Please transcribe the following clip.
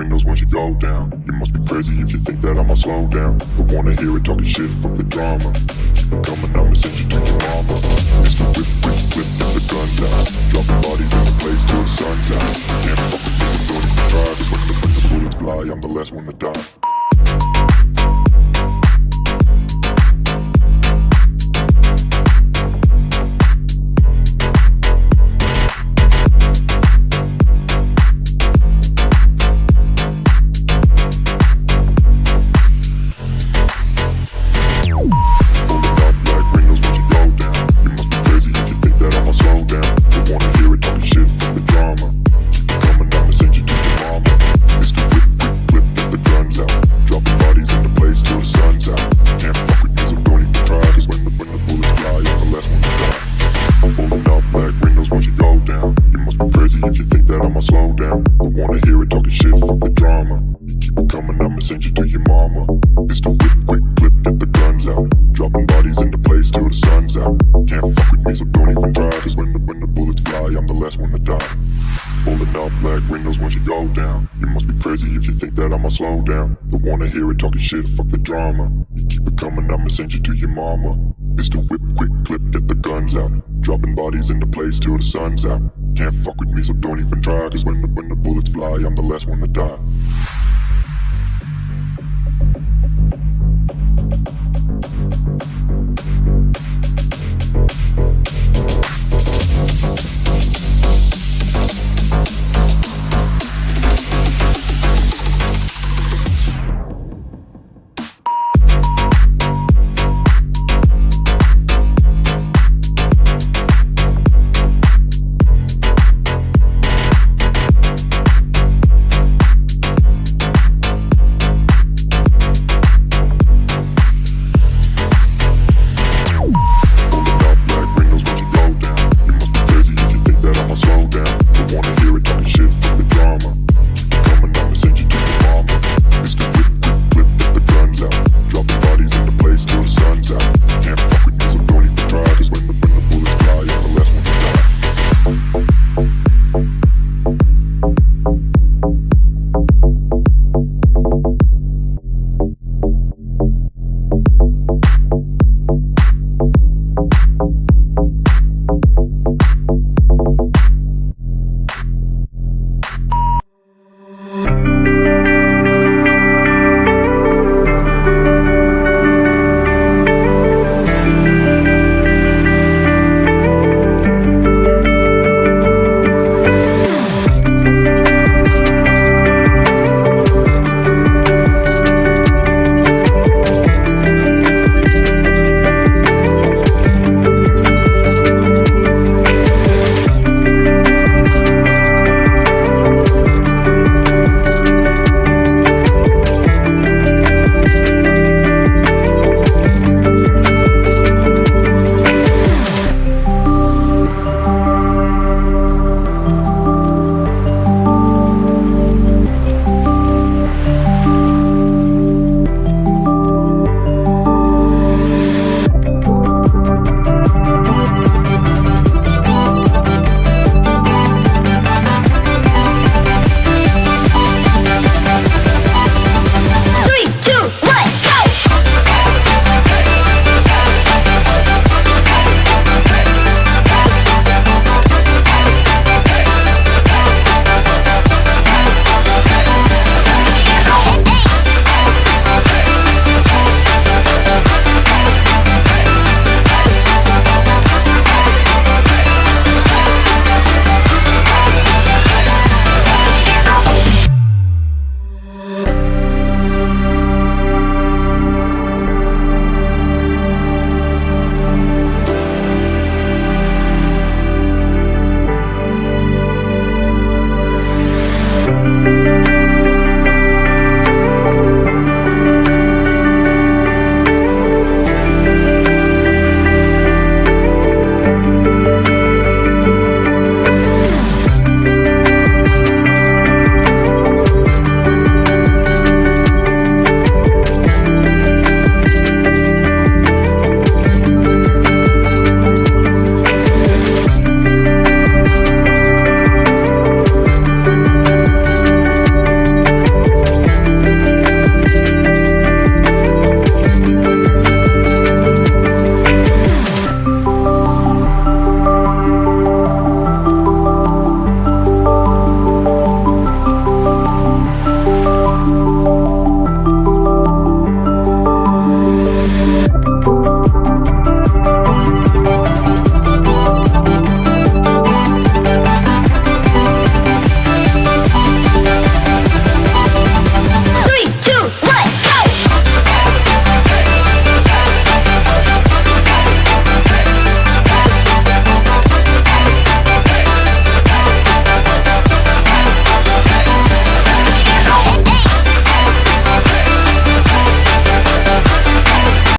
windows once you go down. You must be crazy if you think that I'ma slow down. Don't wanna hear it talking shit, fuck the drama. Keep it coming, I'ma send you to your mama. Mr. Whip, whip, whip, get the guns out. Dropping bodies in the place till the sun's out. Can't fuck with me, so don't even try. Cause when the bullets fly, I'm the last one to die. If you think that I'ma slow down, don't wanna hear it talking shit, fuck the drama. You keep it coming, I'ma send you to your mama. Mr. Whip, quick clip, get the guns out. Dropping bodies into place till the sun's out. Can't fuck with me, so don't even try. Cause when the bullets fly, I'm the last one to die. Pulling up black windows once you go down. You must be crazy if you think that I'ma slow down. Don't wanna hear it talking shit, fuck the drama. You keep it coming, I'ma send you to your mama. Mr. Whip, quick clip, get the guns out. Dropping bodies into place till the sun's out. Can't fuck with me, so don't even try. Cause when the bullets fly, I'm the last one to die.